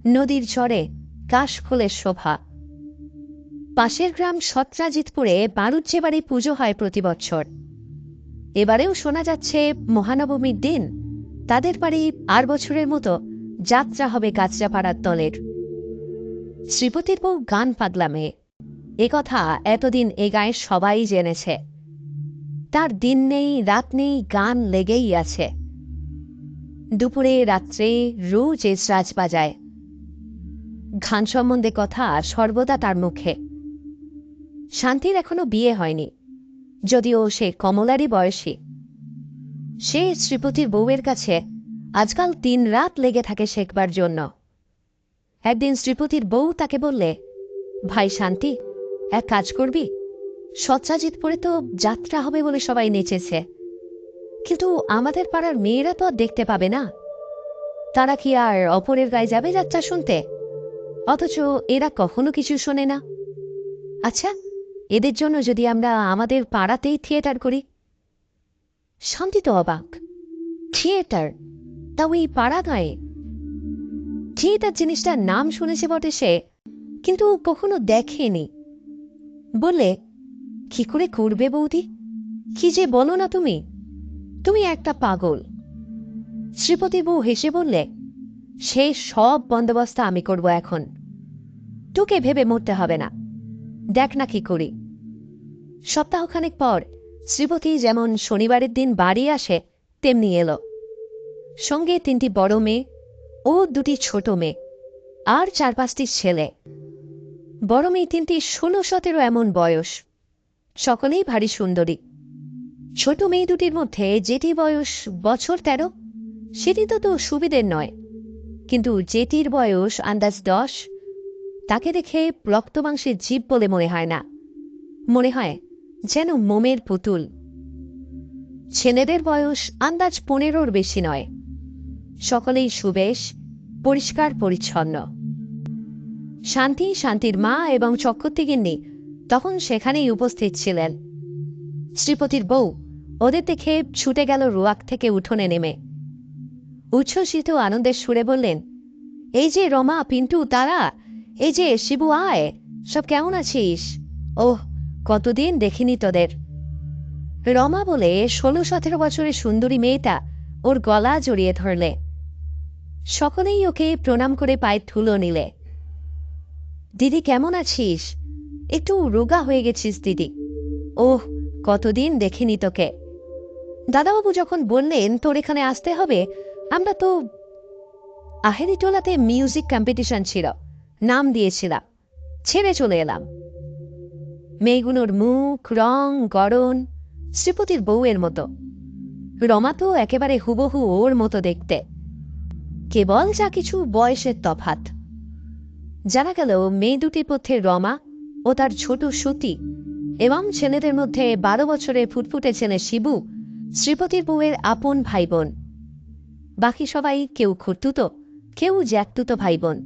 নদীর চরে কাশফুলের শোভা। পাশের গ্রাম সত্রাজিতপুরে বারুজ্জে বাড়ি পুজো হয় প্রতি বছর। এবারেও শোনা যাচ্ছে মহানবমীর দিন তাদের বাড়ি আর বছরের মতো যাত্রা হবে কাঁচরাপাড়ার দলের। শ্রীপতির বউ গান পাগলা মেয়ে, একথা এতদিন এ গায়ে সবাই জেনেছে। তার দিন নেই রাত নেই গান লেগেই আছে। দুপুরে রাত্রে রোজ এসরাজ বাজায়। গান সম্বন্ধে কথা সর্বদা তার মুখে। শান্তির এখনো বিয়ে হয়নি, যদিও সে কমলারই বয়সী। সে শ্রীপতির বউয়ের কাছে আজকাল দিন রাত লেগে থাকে শেখবার জন্য। একদিন শ্রীপতির বউ তাকে বললে, ভাই শান্তি, এক কাজ করবি, সত্রাজিতপুরে তো যাত্রা হবে বলে সবাই নেচেছে, কিন্তু আমাদের পাড়ার মেয়েরা তো আর দেখতে পাবে না। তারা কি আর অপরের গায়ে যাবে যাত্রা শুনতে? অথচ এরা কখনো কিছু শোনে না। আচ্ছা, এদের জন্য যদি আমরা আমাদের পাড়াতেই থিয়েটার করি। শান্তি তো অবাক। থিয়েটার, তাও এই পাড়া গায়ে? থিয়েটার জিনিসটার নাম শুনেছে বটে সে, কিন্তু কখনো দেখেনি। বললে, কি করে করবে বৌদি? কি যে বলো না তুমি, তুমি একটা পাগল। শ্রীপতি বউ হেসে বললে, সে সব বন্দোবস্ত আমি করব এখন, তোকে ভেবে মরতে হবে না, দেখ না কি করি। সপ্তাহখানেক পর শ্রীপতি যেমন শনিবারের দিন বাড়ি আসে তেমনি এলো। সঙ্গে 3টি বড় মেয়ে ও 2টি ছোট মেয়ে আর 4-5টি ছেলে। বড় মেয়ে 3টি 16-17 এমন বয়স, সকলেই ভারী সুন্দরী। ছোট মেয়ে 2টির মধ্যে যেটি বয়স বছর 13, সেটি তো সুবিধের নয়, কিন্তু যেটির বয়স আন্দাজ 10, তাকে দেখে রক্তমাংসের জীব বলে মনে হয় না, মনে হয় যেন মোমের পুতুল। ছেলেদের বয়স আন্দাজ 15-র বেশি নয়, সকলেই সুবেশ, পরিষ্কার পরিচ্ছন্ন। শান্তির মা এবং চক্রবর্তীগিন্নি তখন সেখানেই উপস্থিত ছিলেন। শ্রীপতির বউ ওদের দেখে ছুটে গেল রোয়াক থেকে উঠোনে নেমে। উচ্ছ্বসিত আনন্দের সুরে বললেন, এই যে রমা, পিন্টু, তারা, এই যে শিবু, আয়, সব কেমন আছিস? ওহ, কতদিন দেখিনি তোদের। রমা বলে 16-17 বছরের সুন্দরী মেয়েটা ওর গলা জড়িয়ে ধরলে। সকলেই ওকে প্রণাম করে পায়ে ধুলো নিলে। দিদি কেমন আছিস? একটু রোগা হয়ে গেছিস দিদি। ওহ, কতদিন দেখিনি তোকে। দাদাবাবু যখন বললেন তোর এখানে আসতে হবে, আমরা তো আহেরিটোলাতে মিউজিক কম্পিটিশন ছিল, নাম দিয়েছিলাম, ছেড়ে চলে এলাম। মেয়েগুলোর মুখ রং গড়ন শ্রীপতির বউয়ের মতো। রমা তো একেবারে হুবহু ওর মতো দেখতে, কেবল যা কিছু বয়সের তফাৎ। জানা গেল মেয়ে 2টির মধ্যে রমা ও তার ছোট সুতি এবং ছেলেদের মধ্যে 12 বছরের ফুটফুটে ছেলে শিবু শ্রীপতির বউয়ের আপন ভাই বোন। বাকি সবাই কেউ খুড়তুতো, কেউ জ্যাঠতুতো ভাই বোন।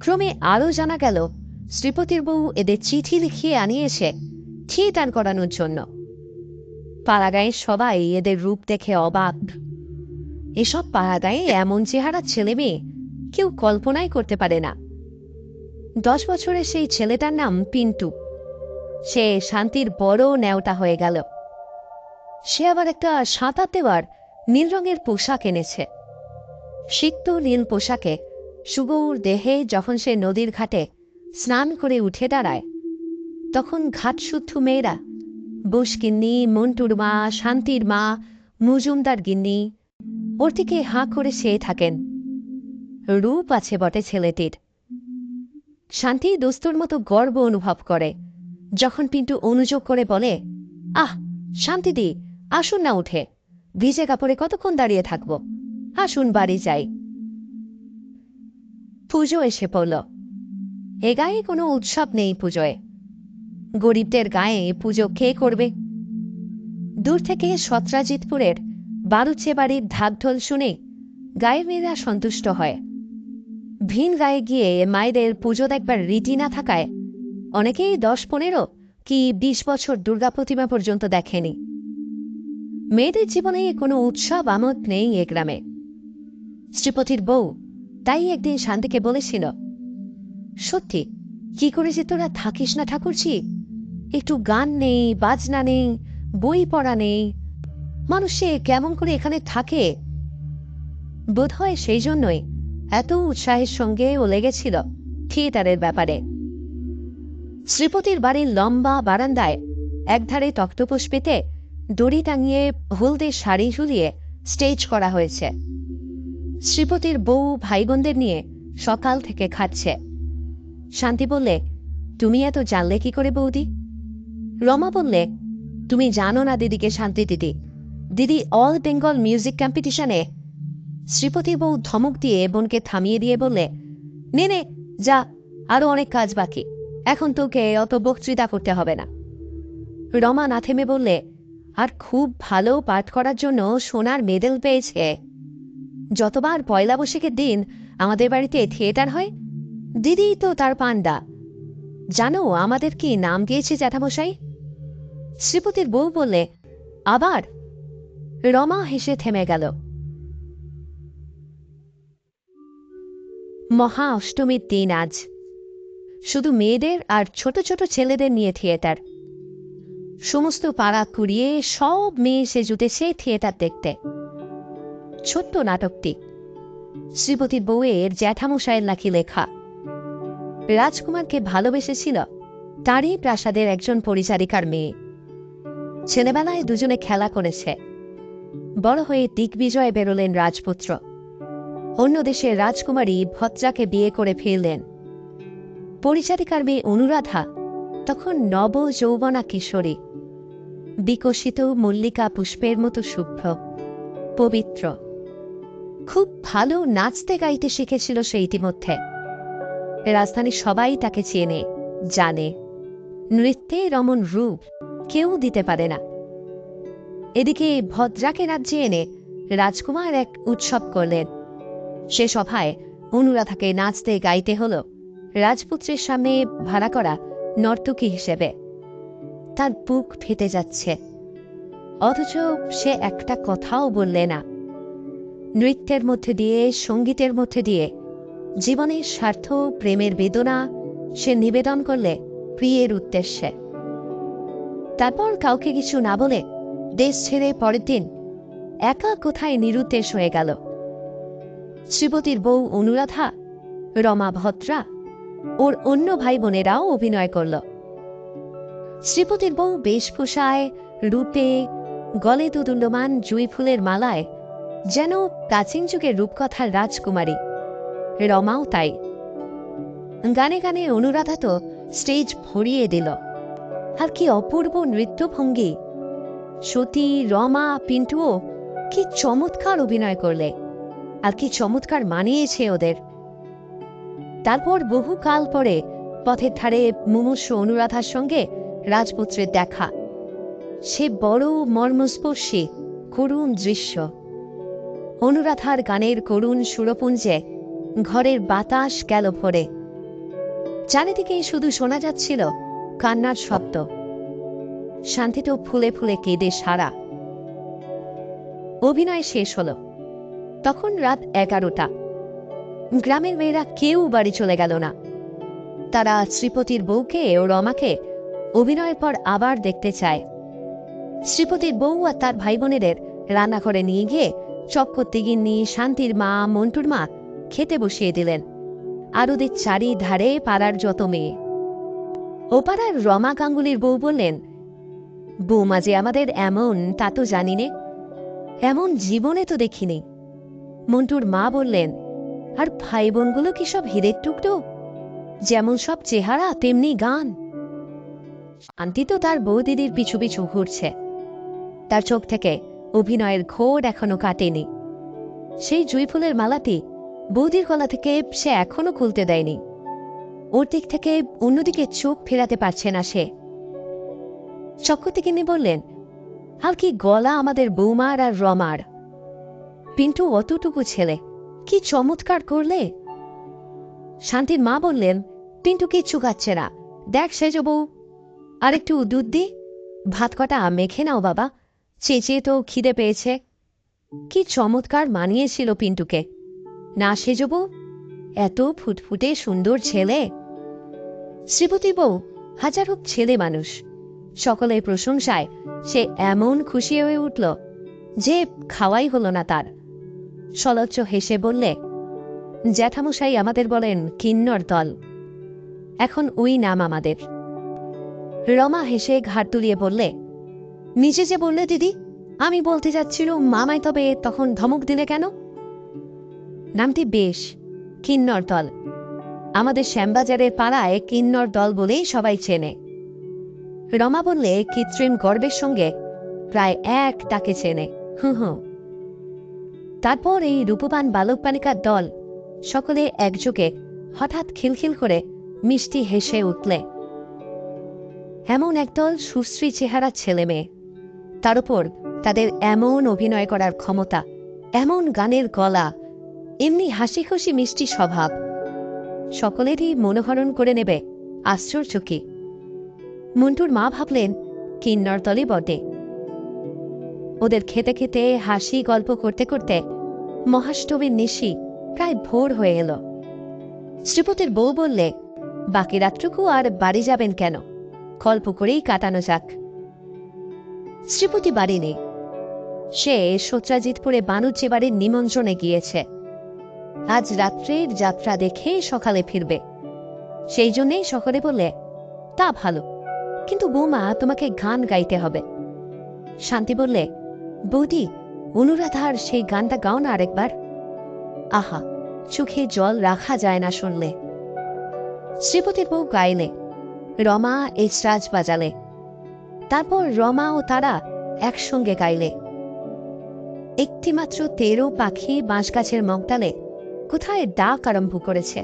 ক্রমে আরও জানা গেল শ্রীপতির বউ এদের চিঠি লিখিয়ে আনিয়েছে থিয়েটার করানোর জন্য। পাড়াগাঁয়ের সবাই এদের রূপ দেখে অবাক। এসব পাড়াগাঁয়ে এমন চেহারা ছেলে মেয়ে কেউ কল্পনাই করতে পারে না। 10 বছরের সেই ছেলেটার নাম পিন্টু। সে শান্তির বড় ন্যাওটা হয়ে গেল। সে আবার একটা সাঁতার দেওয়ার নীল রঙের পোশাক এনেছে। সিক্ত নীল পোশাকে সুগৌর দেহে যখন সে নদীর ঘাটে স্নান করে উঠে দাঁড়ায়, তখন ঘাটশুদ্ধ মেয়েরা বুসগিন্নি, মন্টুর মা, শান্তির মা, মজুমদার গিন্নি ওর দিকে হাঁ করে চেয়ে থাকেন। রূপ আছে বটে ছেলেটির। শান্তি দোস্তর মতো গর্ব অনুভব করে যখন পিন্টু অনুযোগ করে বলে, আহ শান্তিদি, আসুন না উঠে, ভিজে কাপড়ে কতক্ষণ দাঁড়িয়ে থাকব, আসুন বাড়ি যাই। পুজো এসে পড়ল। এ গায়ে কোনো উৎসব নেই পুজোয়। গরিবদের গায়ে পুজো কে করবে? দূর থেকে সত্রাজিতপুরের বারুচে বাড়ির ঢাকঢোল শুনে গায়ে মেয়েরা সন্তুষ্ট হয়। ভিন গায়ে গিয়ে মায়েদের পুজো দেখবার রীতি না থাকায় অনেকেই 10-15 কি 20 বছর দুর্গা প্রতিমা পর্যন্ত দেখেনি। মেয়েদের জীবনে কোনো উৎসব আমোদ নেই এ গ্রামে। শ্রীপতির বউ তাই একদিন শান্তিকে বলেছিল, সত্যি কি করে যে তোরা থাকিস না ঠাকুরজি, একটু গান নেই, বাজনা নেই, বই পড়া নেই, মানুষ সে কেমন করে এখানে থাকে। বোধহয় সেই জন্যই এত উৎসাহের সঙ্গে ও লেগেছিল থিয়েটারের ব্যাপারে। শ্রীপতির বাড়ির লম্বা বারান্দায় একধারে তক্তপোষ পেতে দড়ি টাঙিয়ে হলদে শাড়ি ঝুলিয়ে স্টেজ করা হয়েছে। শ্রীপতির বউ ভাইবোনদের নিয়ে সকাল থেকে খাচ্ছে। শান্তি বললে, তুমি এত জানলে কি করে বৌদি? রমা বললে, তুমি জানো না দিদিকে শান্তি দিদি, দিদি অল বেঙ্গল মিউজিক কম্পিটিশনে। শ্রীপতির বউ ধমক দিয়ে বোনকে থামিয়ে দিয়ে বললে, নে নে যা, আরো অনেক কাজ বাকি, এখন তোকে অত বক্তৃতা করতে হবে না। রমা না থেমে বললে, আর খুব ভালো পাঠ করার জন্য সোনার মেডেল পেয়েছে। যতবার পয়লা বৈশাখের দিন আমাদের বাড়িতে থিয়েটার হয়, দিদি তো তার পান্ডা। জানো আমাদের কি নাম দিয়েছে জ্যাঠামশাই? শ্রীপতির বউ বললে, আবার? রমা হেসে থেমে গেল। মহা অষ্টমীর দিন আজ। শুধু মেয়েদের আর ছোট ছোট ছেলেদের নিয়ে থিয়েটার। সমস্ত পাড়া কুড়িয়ে সব মেয়ে এসে জুটেছে থিয়েটার দেখতে। ছোট্ট নাটকটি শ্রীপতির বউয়ের জ্যাঠামশাইয়ের নাকি লেখা। রাজকুমারকে ভালোবেসেছিল তারই প্রাসাদের একজন পরিচারিকার মেয়ে। ছেলেবেলায় দুজনে খেলা করেছে। বড় হয়ে দিগ্বিজয়ে বেরোলেন রাজপুত্র। অন্য দেশের রাজকুমারী ভদ্রাকে বিয়ে করে ফেললেন। পরিচারিকার মেয়ে অনুরাধা তখন নব যৌবনা কিশোরী, বিকশিত মল্লিকা পুষ্পের মতো শুভ্র পবিত্র। খুব ভালো নাচতে গাইতে শিখেছিল সে ইতিমধ্যে। রাজধানীর সবাই তাকে চেনে জানে। নৃত্যের অমন রূপ কেউ দিতে পারে না। এদিকে ভদ্রাকে রাজ্যে এনে রাজকুমার এক উৎসব করলেন। সে সভায় অনুরাধাকে নাচতে গাইতে হল রাজপুত্রের সামনে ভাড়া করা নর্তকী হিসেবে। তার বুক ফেটে যাচ্ছে, অথচ সে একটা কথাও বললে না। নৃত্যের মধ্যে দিয়ে, সঙ্গীতের মধ্যে দিয়ে জীবনের স্বার্থ, প্রেমের বেদনা সে নিবেদন করলে প্রিয়ের উদ্দেশ্যে। তারপর কাউকে কিছু না বলে দেশ ছেড়ে পরের দিন একা কোথায় নিরুদ্দেশ হয়ে গেল। শ্রীপতির বউ অনুরাধা, রমা ভদ্রা, ওর অন্য ভাই বোনেরাও অভিনয় করল। শ্রীপতির বউ বেশভূষায়, রূপে, গলে দুদুল্যমান জুঁই ফুলের মালায় যেন প্রাচীন যুগের রূপকথার রাজকুমারী। রমাও তাই। গানে গানে অনুরাধা তো স্টেজ ভরিয়ে দিল। আর কি অপূর্ব নৃত্যভঙ্গি! সতী, রমা, পিন্টুও কি চমৎকার অভিনয় করলে, আর কি চমৎকার মানিয়েছে ওদের। তারপর বহুকাল পরে পথের ধারে মুমূর্ষু অনুরাধার সঙ্গে রাজপুত্রের দেখা। সে বড় মর্মস্পর্শী করুণ দৃশ্য। অনুরাধার গানের করুণ সুরপুঞ্জে ঘরের বাতাস গেল ভরে। চারিদিকে শুধু শোনা যাচ্ছিল কান্নার শব্দ। শান্তি তো ফুলে ফুলে কেঁদে সারা। অভিনয় শেষ হল। তখন রাত 11টা। গ্রামের মেয়েরা কেউ বাড়ি চলে গেল না। তারা শ্রীপতির বউকে ও রমাকে অভিনয়ের পর আবার দেখতে চায়। শ্রীপতির বউ আর তার ভাই বোনেদের রান্নাঘরে নিয়ে গিয়ে চক্কর গিন্নি, শান্তির মা, মন্টুর মা খেতে বসিয়ে দিলেন। আর ওদের চারিধারে পাড়ার যত মেয়ে। ও পাড়ার রমা গাঙ্গুলির বউ বললেন, বৌমা যে আমাদের এমন তা তো জানি নে, এমন জীবনে তো দেখিনি। মন্টুর মা বললেন, আর ভাই বোনগুলো কি সব হীরের টুকরো, যেমন সব চেহারা তেমনি গান। শান্তি তো তার বউ দিদির পিছু পিছু ঘুরছে। তার চোখ থেকে অভিনয়ের ঘোর এখনো কাটেনি। সেই জুঁই ফুলের মালাটি বৌদির গলা থেকে সে এখনো খুলতে দেয়নি। ওর দিক থেকে অন্যদিকে চোখ ফেরাতে পারছে না সে। চক্রবর্তীকিনী বললেন, আর কি গলা আমাদের বৌমার আর রমার। পিন্টু অতটুকু ছেলে, কি চমৎকার করলে। শান্তির মা বললেন, পিন্টু কিচ্ছু খাচ্ছে না, দেখ সেজ বউ, আর একটু দুধ দি, ভাত কটা মেখে নাও বাবা, চেঁচিয়ে তো খিদে পেয়েছে। কি চমৎকার মানিয়েছিল পিন্টুকে না সেজ বউ, এত ফুটফুটে সুন্দর ছেলে। শ্রীপতি বউ হাজার হোক ছেলে মানুষ, সকলের প্রশংসায় সে এমন খুশি হয়ে উঠল যে খাওয়াই হলো না তার। সলজ্জ হেসে বললে, জ্যাঠামশাই আমাদের বলেন কিন্নর দল, এখন ওই নাম আমাদের। রমা হেসে ঘাড় তুলিয়ে বললে, নিজে যে বললে দিদি, আমি বলতে যাচ্ছিল মামাই, তবে তখন ধমক দিলে কেন? নামটি বেশ, কিন্নর দল। আমাদের শ্যামবাজারের পাড়ায় কিন্নর দল বলেই সবাই চেনে। রমা বললে কৃত্রিম গর্বের সঙ্গে, প্রায় এক তাকে চেনে। হুঁ। তারপর এই রূপবান বালক বালিকার দল সকলে একযোগে হঠাৎ খিলখিল করে মিষ্টি হেসে উঠলে। এমন একদল সুশ্রী চেহারা ছেলে মেয়ে, তার উপর তাদের এমন অভিনয় করার ক্ষমতা, এমন গানের গলা, এমনি হাসি খুশি মিষ্টি স্বভাব, সকলেরই মনোহরণ করে নেবে আশ্চর্য কি। মন্টুর মা ভাবলেন কিন্নর দলই বটে। ওদের খেতে খেতে হাসি গল্প করতে করতে মহাষ্টমীর নিশি প্রায় ভোর হয়ে এলো। শ্রীপতির বউ বললে, বাকি রাত্রুকু আর বাড়ি যাবেন কেন, গল্প করেই কাটানো যাক। শ্রীপতি বাড়ি নেই, সে সত্রাজিৎপুরে বানুজ্যে বাড়ির নিমন্ত্রণে গিয়েছে। আজ রাত্রের যাত্রা দেখে সকালে ফিরবে, সেই জন্যেই সকলে বললে, তা ভালো, কিন্তু বৌমা তোমাকে গান গাইতে হবে। শান্তি বললে, বৌদি, অনুরাধার সেই গানটা গাও না আরেকবার। আহা, চোখে জল রাখা যায় না শুনলে। শ্রীপতির বউ গাইলে, রমা এসরাজ বাজালে, তারপর রমা ও তারা একসঙ্গে গাইলে। একটিমাত্র তেরো পাখি বাঁশগাছের মগডালে কোথায় ডাক আরম্ভ করেছে।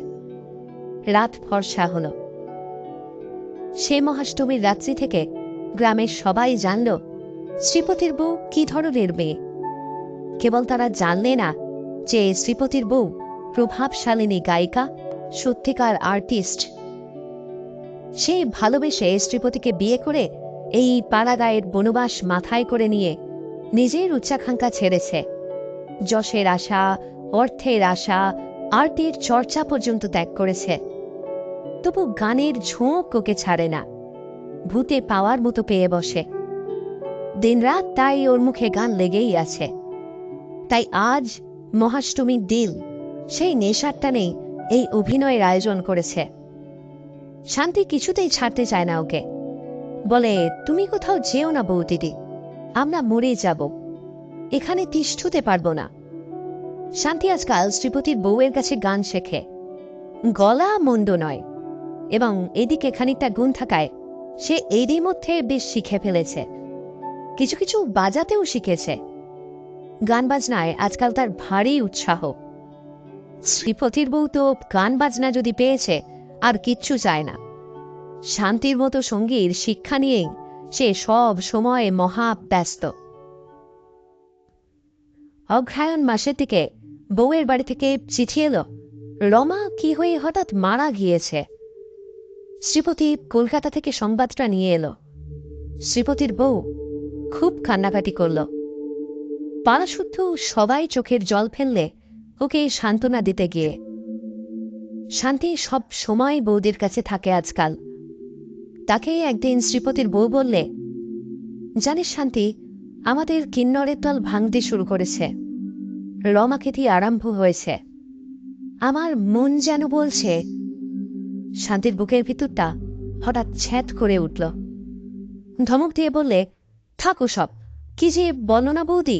রাত ফর্সা হল। সে মহাষ্টমীর রাত্রি থেকে গ্রামের সবাই জানল শ্রীপতির বউ কি ধরনের মেয়ে। কেবল তারা জানলে না যে শ্রীপতির বউ প্রভাবশালিনী গায়িকা, সত্যিকার আর্টিস্ট। সে ভালোবেসে শ্রীপতিকে বিয়ে করে এই পাড়াগাঁয়ের বনবাস মাথায় করে নিয়ে নিজের উচ্চাকাঙ্ক্ষা ছেড়েছে। যশের আশা, অর্থের আশা, আর্টের চর্চা পর্যন্ত ত্যাগ করেছে। তবু গানের ঝোঁক ওকে ছাড়ে না, ভূতে পাওয়ার মতো পেয়ে বসে। দিনরাত তাই ওর মুখে গান লেগেই আছে। তাই আজ মহাষ্টমীর দিন সেই নেশার টানেই এই অভিনয়ের আয়োজন করেছে। শান্তি কিছুতেই ছাড়তে চায় না ওকে, বলে, তুমি কোথাও যেও না বউ দিদি, আমরা মরে যাব, এখানে তিষ্ঠতে পারবো না। শান্তি আজকাল শ্রীপতির বউয়ের কাছে গান শেখে, গলা মন্দ নয়, এবং এদিকে খানিকটা গুণ থাকায় সে এরই মধ্যে বেশ শিখে ফেলেছে। কিছু কিছু বাজাতেও শিখেছে। গান বাজনায় আজকাল তার ভারী উৎসাহ। শ্রীপতির বউ তো গান বাজনা যদি পেয়েছে আর কিচ্ছু চায় না। শান্তির মতো সঙ্গীর শিক্ষা নিয়েই সে সব সময় মহা ব্যস্ত। অগ্রহায়ণ মাসের দিকে বউয়ের বাড়ি থেকে চিঠি এলো, রমা কি হয়ে হঠাৎ মারা গিয়েছে। শ্রীপতি কলকাতা থেকে সংবাদটা নিয়ে এলো। শ্রীপতির বউ খুব কান্নাকাটি করল। পাড়াশুদ্ধ সবাই চোখের জল ফেললে ওকে সান্ত্বনা দিতে গিয়ে। শান্তি সব সময় বৌদির কাছে থাকে আজকাল। তাকে একদিন শ্রীপতির বউ বললে, জানিস শান্তি, আমাদের কিন্নরের দল ভাঙতে শুরু করেছে, রমাকেতি আরম্ভ হয়েছে। আমার মন যেন বলছে। শান্তির বুকের ভিতরটা হঠাৎ ছ্যাঁত করে উঠল। ধমক দিয়ে বললে, থাকো সব, কি যে বলো না বৌদি।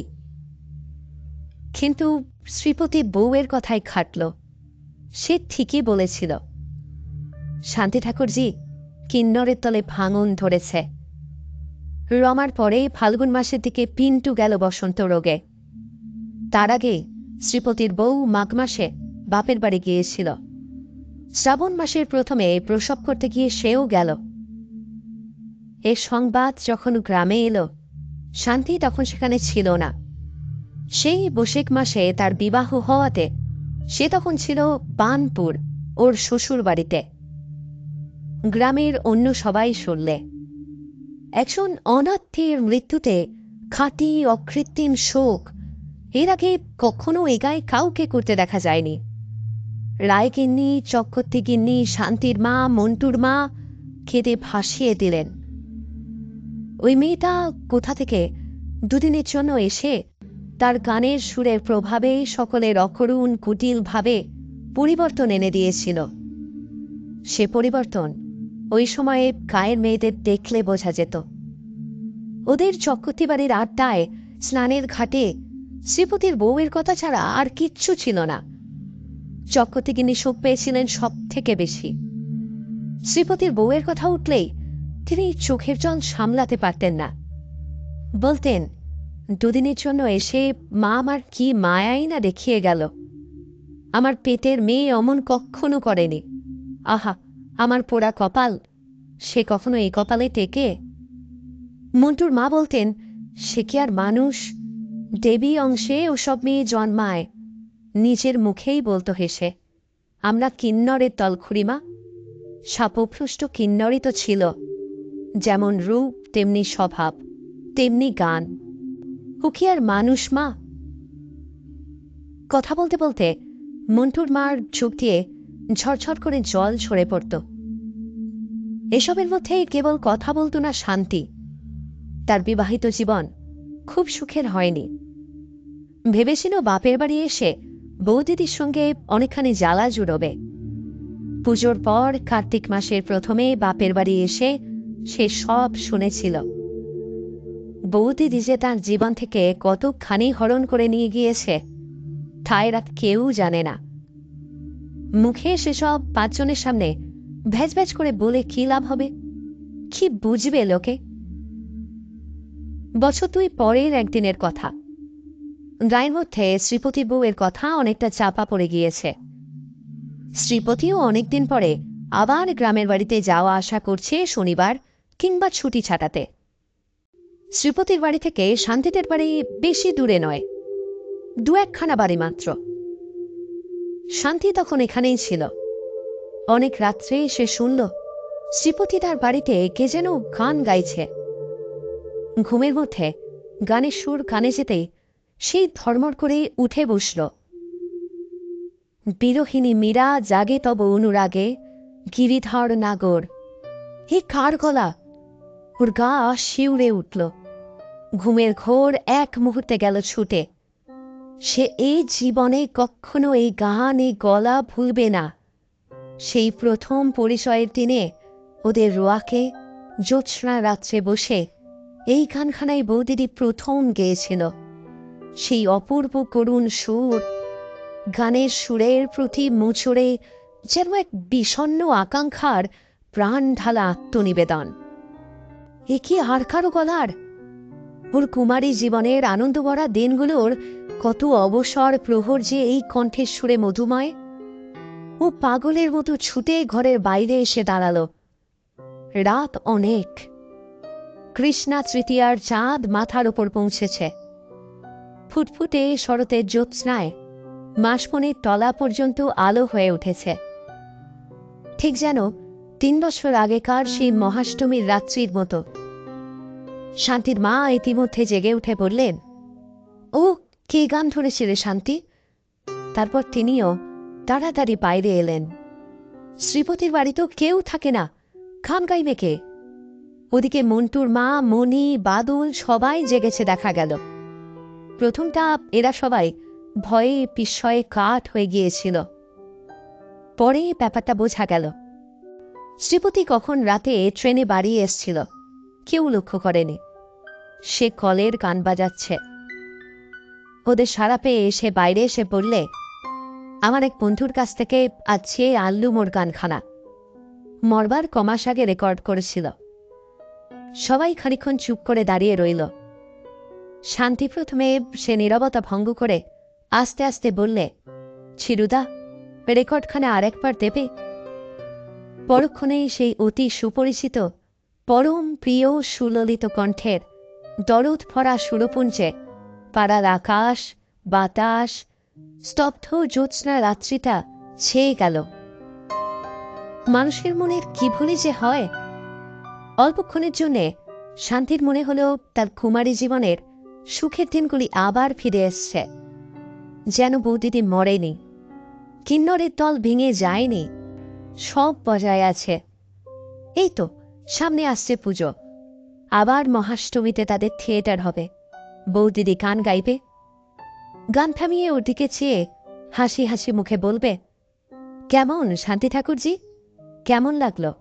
কিন্তু শ্রীপতি বউয়ের কথাই খাটল। সে ঠিকই বলেছিল। শান্তি ঠাকুরজি, কিন্নরের তলে ভাঙন ধরেছে। রমার পরে ফাল্গুন মাসের দিকে পিন্টু গেল বসন্ত রোগে। তার আগে শ্রীপতির বউ মাঘ মাসে বাপের বাড়ি গিয়েছিল। শ্রাবণ মাসের প্রথমে প্রসব করতে গিয়ে সেও গেল। এ সংবাদ যখন গ্রামে এলো, শান্তি তখন সেখানে ছিল না। সেই বৈশাখ মাসে তার বিবাহ হওয়াতে সে তখন ছিল বানপুর, ওর শ্বশুর বাড়িতে। গ্রামের অন্য সবাই শুনলে। একজন অনাথের মৃত্যুতে খাঁটি অকৃত্রিম শোক এর আগে কখনো এ গায়ে কাউকে করতে দেখা যায়নি। রায়গিন্নি, চক্রবর্তী গিন্নি, শান্তির মা, মন্টুর মা কেঁদে ভাসিয়ে দিলেন। ওই মেয়েটা কোথা থেকে দুদিনের জন্য এসে তার গানের সুরের প্রভাবে সকলের অকরুণ কুটিল ভাবে পরিবর্তন এনে দিয়েছিল। সে পরিবর্তন ওই সময়ে গায়ের মেয়েদের দেখলে বোঝা যেত। ওদের চক্রবর্তী বাড়ির আড্ডায়, স্নানের ঘাটে শ্রীপতির বউয়ের কথা ছাড়া আর কিচ্ছু ছিল না। চক্রবর্তী গিন্নি সুখ পেয়েছিলেন সব থেকে বেশি। শ্রীপতির বউয়ের কথা উঠলেই তিনি চোখের জল সামলাতে পারতেন না। বলতেন, দুদিনের জন্য এসে মা আমার কি মায়াই না দেখিয়ে গেল। আমার পেটের মেয়ে অমন কখনো করেনি। আহা, আমার পোড়া কপাল, সে কখনো এই কপালে টেকে? মন্টুর মা বলতেন, সে কি আর মানুষ? দেবী অংশে ওসব মেয়ে জন্মায়। নিজের মুখেই বলতো হেসে, আমরা কিন্নরের তলখুড়িমা। শাপভ্রষ্ট কিন্নরই তো ছিল, যেমন রূপ তেমনি স্বভাব তেমনি গান। ও কি আর মানুষ মা? কথা বলতে বলতে মন্টুর মার চোখ দিয়ে ঝরঝর করে জল ঝরে পড়ত। এসবের মধ্যে কেবল কথা বলতো না শান্তি। তার বিবাহিত জীবন খুব সুখের হয়নি। ভেবেছিল বাপের বাড়ি এসে বৌদিদির সঙ্গে অনেকখানি জ্বালা জুড়বে। পুজোর পর কার্তিক মাসের প্রথমে বাপের বাড়ি এসে সে সব শুনেছিল। বৌদিদি যে তার জীবন থেকে কতখানি হরণ করে নিয়ে গিয়েছে তা এরা কেউ জানে না। মুখে সেসব পাঁচজনের সামনে ভ্যাজ ভ্যাজ করে বলে কি লাভ হবে? কি বুঝবে লোকে? বছর 2 পরের একদিনের কথা। গায়ের মধ্যে শ্রীপতি বউয়ের কথা অনেকটা চাপা পড়ে গিয়েছে। শ্রীপতিও অনেকদিন পরে আবার গ্রামের বাড়িতে যাওয়া আসা করছে শনিবার কিংবা ছুটি ছাটাতে। শ্রীপতির বাড়ি থেকে শান্তিদের বাড়ি বেশি দূরে নয়, 2-1খানা বাড়ি মাত্র। শান্তি তখন এখানেই ছিল। অনেক রাত্রে সে শুনল শ্রীপতি তার বাড়িতে কে যেন গান গাইছে। ঘুমের মধ্যে গানের সুর কানে যেতেই সেই ধর্মর করে উঠে বসল। বিরহিণী মীরা জাগে তব অনুরাগে, গিরিধর নাগর। হে কার গলা! ওর গা শিউরে উঠল। ঘুমের ঘোর এক মুহূর্তে গেল ছুটে। সে এই জীবনে কখনো এই গান, এই গলা ভুলবে না। সেই প্রথম পরিচয়ের দিনে ওদের রোয়াকে জ্যোৎস্না রাত্রে বসে এই গানখানায় বৌদিদি প্রথম গেয়েছিল। সেই অপূর্ব করুণ সুর, গানের সুরের প্রতি মুচড়ে যেন এক বিষণ্ণ আকাঙ্ক্ষার প্রাণ ঢালা আত্মনিবেদন। এ কি আর কারো গলার? ওর কুমারী জীবনের আনন্দভরা দিনগুলোর কত অবসর প্রহর যে এই কণ্ঠের সুরে মধুময়। ও পাগলের মতো ছুটে ঘরের বাইরে এসে দাঁড়াল। রাত অনেক। কৃষ্ণা তৃতীয়ার চাঁদ মাথার ওপর পৌঁছেছে। ফুটফুটে শরতের জ্যোৎস্নায় মাসমণির তলা পর্যন্ত আলো হয়ে উঠেছে, ঠিক যেন 3 বছর আগেকার সেই মহাষ্টমীর রাত্রির মতো। শান্তির মা ইতিমধ্যে জেগে উঠে বললেন, ও কে গান ধরেছিলে শান্তি? তারপর তিনিও তাড়াতাড়ি বাইরে এলেন। শ্রীপতির বাড়ি তো কেউ থাকে না, গান গাইবে কে? ওদিকে মন্টুর মা, মণি, বাদল সবাই জেগেছে দেখা গেল। প্রথমটা এরা সবাই ভয়ে বিস্ময়ে কাঠ হয়ে গিয়েছিল। পরে ব্যাপারটা বোঝা গেল। শ্রীপতি কখন রাতে ট্রেনে বাড়ি এসছিল কেউ লক্ষ্য করেনি। সে কলের গান বাজাচ্ছে। ওদের সারা পেয়ে সে বাইরে এসে বললে, আমার এক বন্ধুর কাছ থেকে আছে আল্লু মোর গানখানা, মরবার কমাস আগে রেকর্ড করেছিল। সবাই খানিক্ষণ চুপ করে দাঁড়িয়ে রইল। শান্তি প্রথমে সে নীরবতা ভঙ্গ করে আস্তে আস্তে বললে, ছিরুদা, রেকর্ডখানে আরেকবার দেবে? পরক্ষণেই সেই অতি সুপরিচিত পরম প্রিয় সুললিত কণ্ঠের দরদ ভরা সুরপুঞ্জে পাড়ার আকাশ, বাতাস, স্তব্ধ জ্যোৎস্না রাত্রিটা ছেয়ে গেল। মানুষের মনের কি ভুলই যে হয়। অল্পক্ষণের জন্যে শান্তির মনে হলেও তার কুমারী জীবনের সুখের দিনগুলি আবার ফিরে এসছে। যেন বৌদিদি মরেনি, কিন্নরের দল ভেঙে যায়নি, সব বজায় আছে। এই তো সামনে আসছে পুজো, আবার মহাষ্টমীতে তাদের থিয়েটার হবে। বৌদিদি গান গাইবে, গান থামিয়ে ওর দিকে চেয়ে হাসি হাসি মুখে বলবে, কেমন শান্তি ঠাকুরজি, কেমন লাগলো?